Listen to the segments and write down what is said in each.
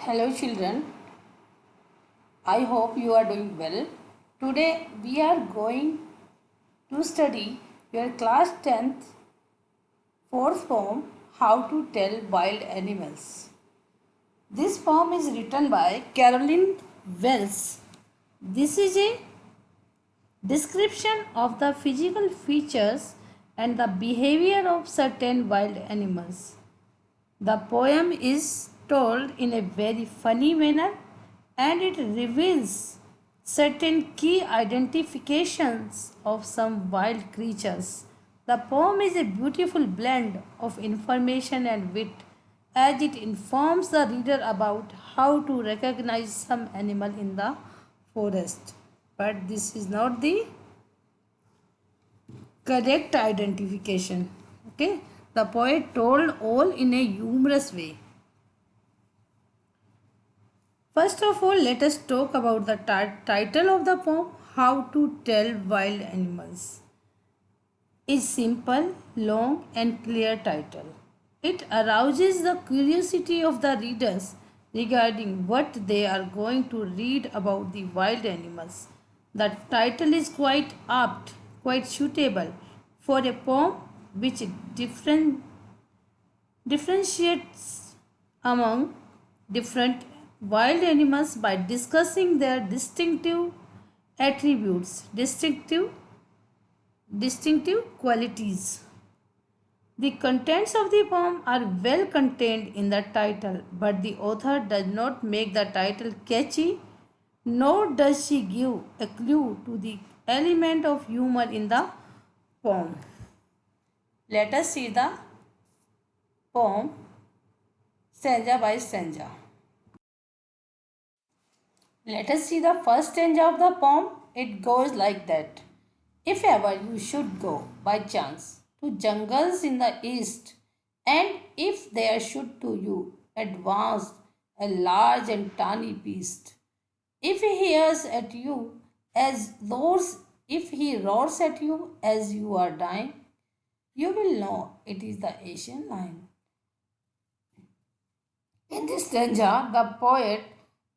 Hello children, I hope you are doing well. Today we are going to study your class 10th fourth poem How to Tell Wild Animals. This poem is written by Caroline Wells. This is a description of the physical features and the behavior of certain wild animals. The poem is told in a very funny manner and it reveals certain key identifications of some wild creatures. The poem is a beautiful blend of information and wit as it informs the reader about how to recognize some animal in the forest. But this is not the correct identification. Okay, the poet told all in a humorous way. First of all, let us talk about the title of the poem, How to Tell Wild Animals. Is simple, long and clear title. It arouses the curiosity of the readers regarding what they are going to read about the wild animals. The title is quite apt, quite suitable for a poem which differentiates among different wild animals by discussing their attributes, distinctive qualities. The contents of the poem are well contained in the title, but the author does not make the title catchy, nor does she give a clue to the element of humor in the poem. Let us see the poem stanza by stanza. Let us see the first stanza of the poem. It goes like that. If ever you should go by chance to jungles in the east, and if there should to you advance a large and tawny beast, if he hears at you as roars, if he roars at you as you are dying, you will know it is the Asian lion. In this stanza, the poet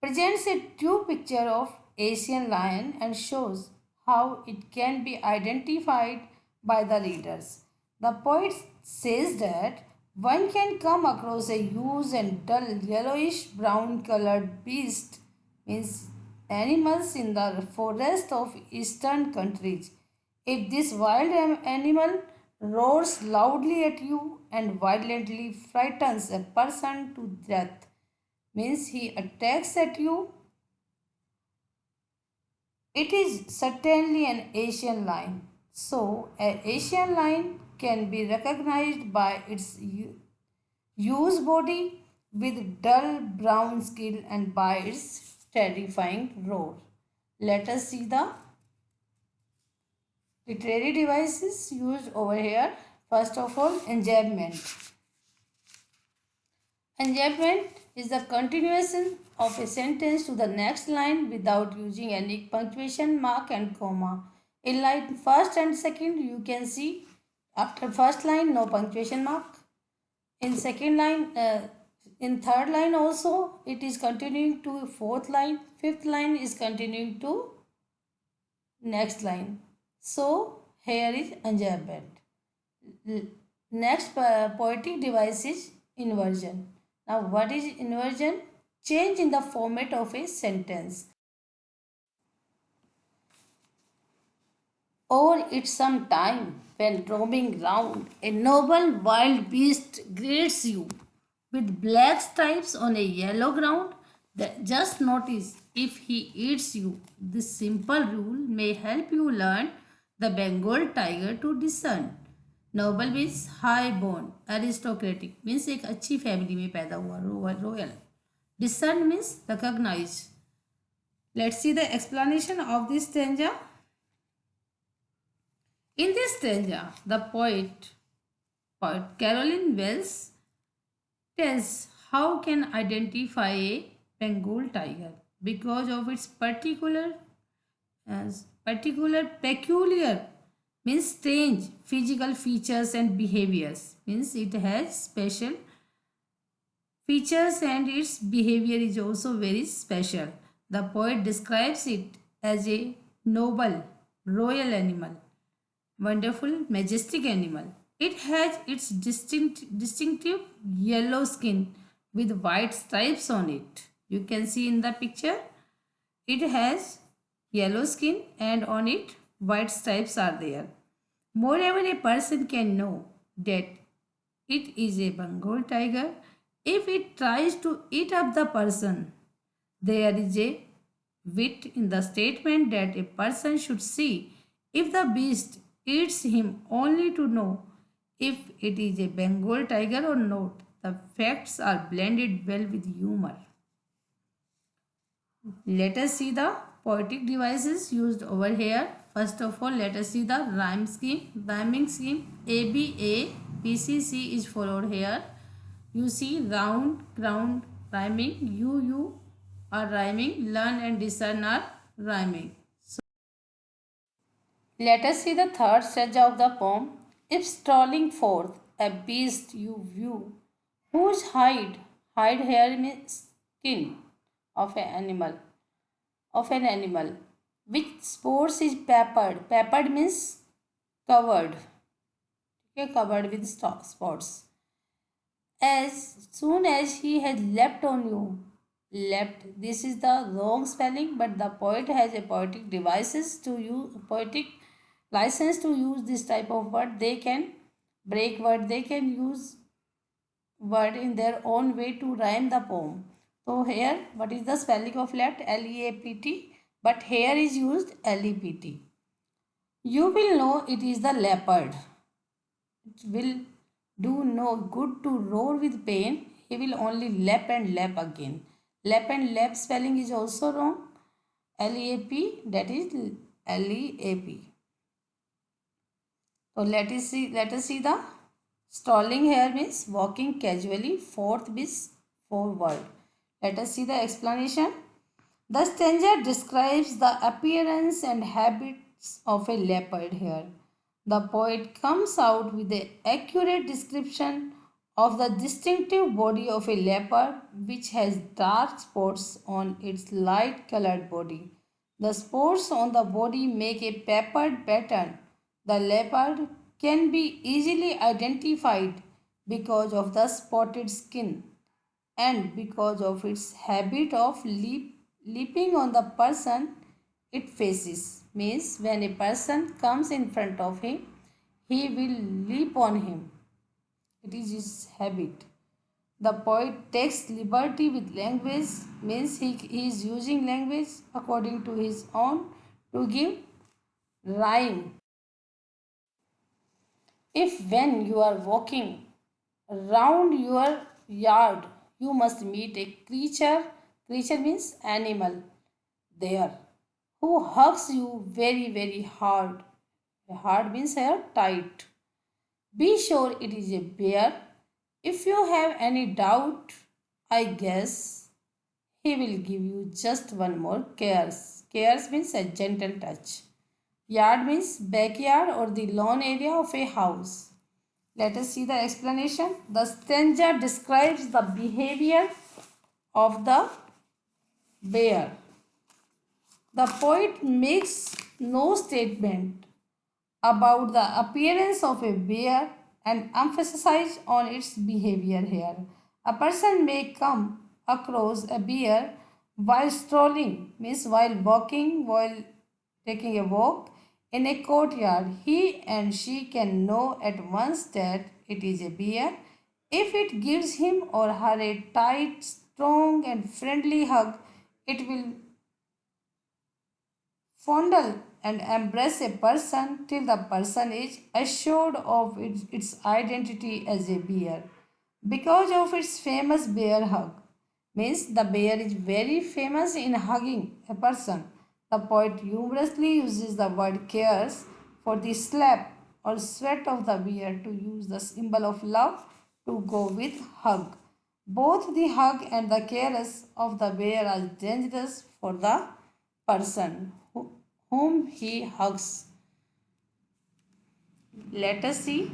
presents a true picture of Asian lion and shows how it can be identified by the readers. The poet says that one can come across a huge and dull yellowish brown colored beast, means animals in the forest of eastern countries. If this wild animal roars loudly at you and violently frightens a person to death, means he attacks at you, it is certainly an Asian lion. So, an Asian lion can be recognized by its huge body with dull brown skin and by its terrifying roar. Let us see the literary devices used over here. First of all, enjambment. Enjambment is the continuation of a sentence to the next line without using any punctuation mark and comma. In line first and second, you can see after first line no punctuation mark. In second line, in third line also it is continuing to fourth line. Fifth line is continuing to next line. So here is enjambment. Next poetic device is inversion. Now, what is inversion? Change in the format of a sentence. Or it's some time when roaming round, a noble wild beast greets you with black stripes on a yellow ground. Just notice if he eats you. This simple rule may help you learn the Bengal tiger to discern. Noble means high born, aristocratic means एक अच्छी family में पैदा हुआ, royal. Discern means recognise. Let's see the explanation of this stanza. In this stanza, the poet Caroline Wells tells how can identify a Bengal tiger because of its peculiar means strange physical features and behaviors, means it has special features and its behavior is also very special. The poet describes it as a noble, royal animal, wonderful, majestic animal. It has its distinctive yellow skin with white stripes on it. You can see in the picture, it has yellow skin and on it white stripes are there. Moreover, a person can know that it is a Bengal tiger if it tries to eat up the person. There is a wit in the statement that a person should see if the beast eats him only to know if it is a Bengal tiger or not. The facts are blended well with humor. Let us see the poetic devices used over here. First of all, let us see the rhyming scheme. ABA, PCC is followed here. You see round, ground rhyming, you are rhyming, learn and discern are rhyming. So, let us see the third stanza of the poem. If strolling forth a beast you view, whose hide here means skin of an animal, which sports is peppered. Peppered means covered. Okay, covered with spots. As soon as he has leapt on you, leapt. This is the wrong spelling, but the poet has a poetic devices to use, poetic license to use this type of word. They can break word. They can use word in their own way to rhyme the poem. So here, what is the spelling of leapt? Leapt. But here is used lept. You will know it is the leopard. It will do no good to roar with pain. He will only lap and lap again. Lap and lap spelling is also wrong. Leap, that is leap. So let us see the strolling here means walking casually forth means forward. Let us see the explanation. The stanza describes the appearance and habits of a leopard here. The poet comes out with an accurate description of the distinctive body of a leopard which has dark spots on its light colored body. The spots on the body make a peppered pattern. The leopard can be easily identified because of the spotted skin and because of its habit of leaping on the person it faces. Means when a person comes in front of him, he will leap on him. It is his habit. The poet takes liberty with language, means he is using language according to his own to give rhyme. If when you are walking around your yard, you must meet a creature means animal there, who hugs you very, very hard. Hard means here tight. Be sure it is a bear. If you have any doubt, I guess he will give you just one more cares. Cares means a gentle touch. Yard means backyard or the lawn area of a house. Let us see the explanation. The stanza describes the behavior of the bear. The poet makes no statement about the appearance of a bear and emphasizes on its behavior here. A person may come across a bear while strolling, means while walking, while taking a walk in a courtyard. He and she can know at once that it is a bear if it gives him or her a tight, strong, and friendly hug. It will fondle and embrace a person till the person is assured of its identity as a bear. Because of its famous bear hug, means the bear is very famous in hugging a person. The poet humorously uses the word cares for the slap or sweat of the bear to use the symbol of love to go with hug. Both the hug and the cares of the bear are dangerous for the person whom he hugs. Let us see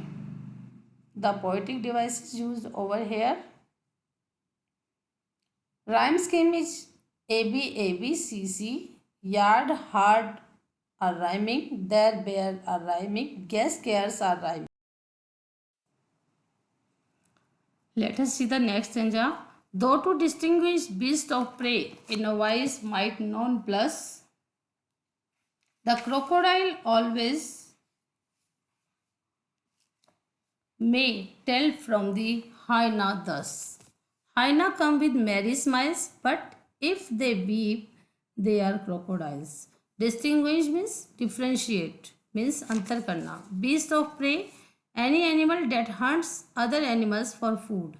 the poetic devices used over here. Rhyme scheme is ABABCC. Yard, hard are rhyming. There, bear are rhyming. Guess, cares are rhyming. Let us see the next stanza. Though to distinguish beast of prey in a wise might non plus, the crocodile always may tell from the hyena thus. Hyena come with merry smiles, but if they weep, they are crocodiles. Distinguish means differentiate, means antar karna. Beast of prey, any animal that hunts other animals for food.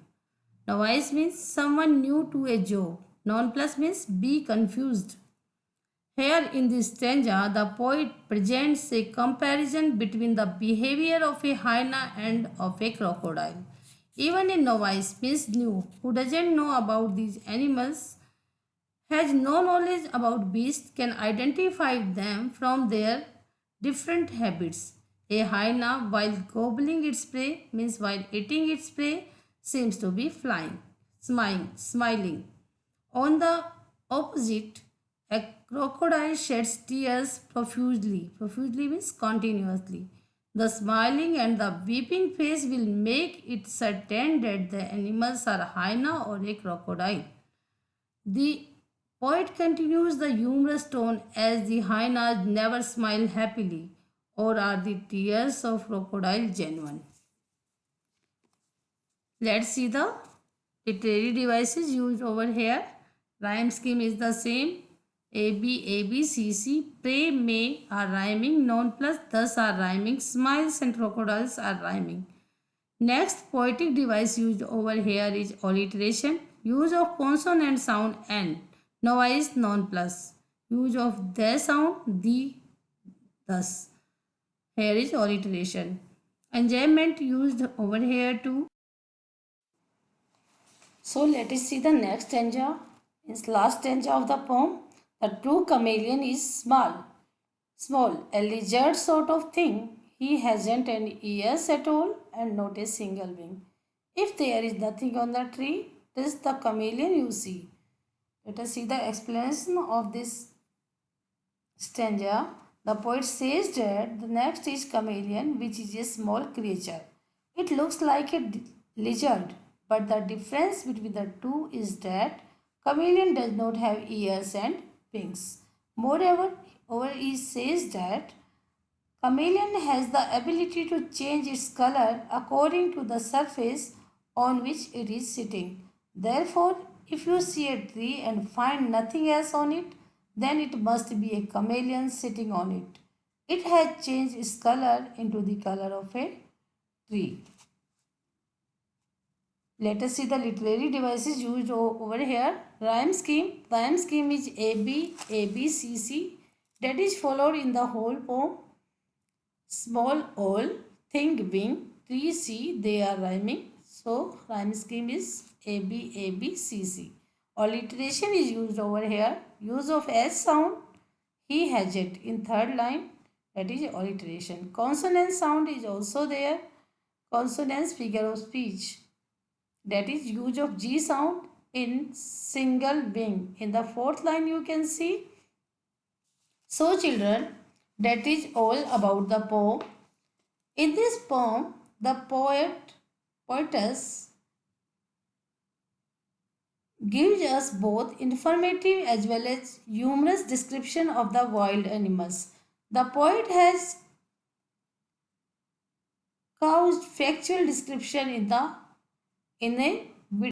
Novice means someone new to a job. Non-plus means be confused. Here in this stanza, the poet presents a comparison between the behavior of a hyena and of a crocodile. Even a novice means new, who doesn't know about these animals, has no knowledge about beasts, can identify them from their different habits. A hyena, while gobbling its prey, means while eating its prey, seems to be flying, smiling. On the opposite, a crocodile sheds tears profusely. Profusely means continuously. The smiling and the weeping face will make it certain that the animals are hyena or a crocodile. The poet continues the humorous tone as the hyenas never smile happily, or are the tears of crocodile genuine. Let's see the literary devices used over here. Rhyme scheme is the same. A, B, A, B, C, C. Pray, may are rhyming. Non plus thus are rhyming. Smiles and crocodiles are rhyming. Next poetic device used over here is alliteration. Use of consonant sound N. Novice non plus. Use of the sound the thus. Here is alliteration. Enjayment used over here too. So let us see the next stanza. It's last stanza of the poem. The true chameleon is small, a lizard sort of thing. He hasn't any ears at all and not a single wing. If there is nothing on the tree, this is the chameleon you see. Let us see the explanation of this stanza. The poet says that the next is chameleon, which is a small creature. It looks like a lizard, but the difference between the two is that chameleon does not have ears and wings. Moreover, he says that chameleon has the ability to change its color according to the surface on which it is sitting. Therefore, if you see a tree and find nothing else on it, then it must be a chameleon sitting on it. It has changed its color into the color of a tree. Let us see the literary devices used over here. Rhyme scheme. Rhyme scheme is ABCC, that is followed in the whole poem. Small all, think wing, tree see, they are rhyming. So rhyme scheme is ABABCC. Alliteration is used over here. Use of S sound, he has it in third line, that is alliteration. Consonant sound is also there. Consonants figure of speech, that is use of G sound in single wing. In the fourth line you can see. So children, that is all about the poem. In this poem, the poetess gives us both informative as well as humorous description of the wild animals. The poet has couched factual description in a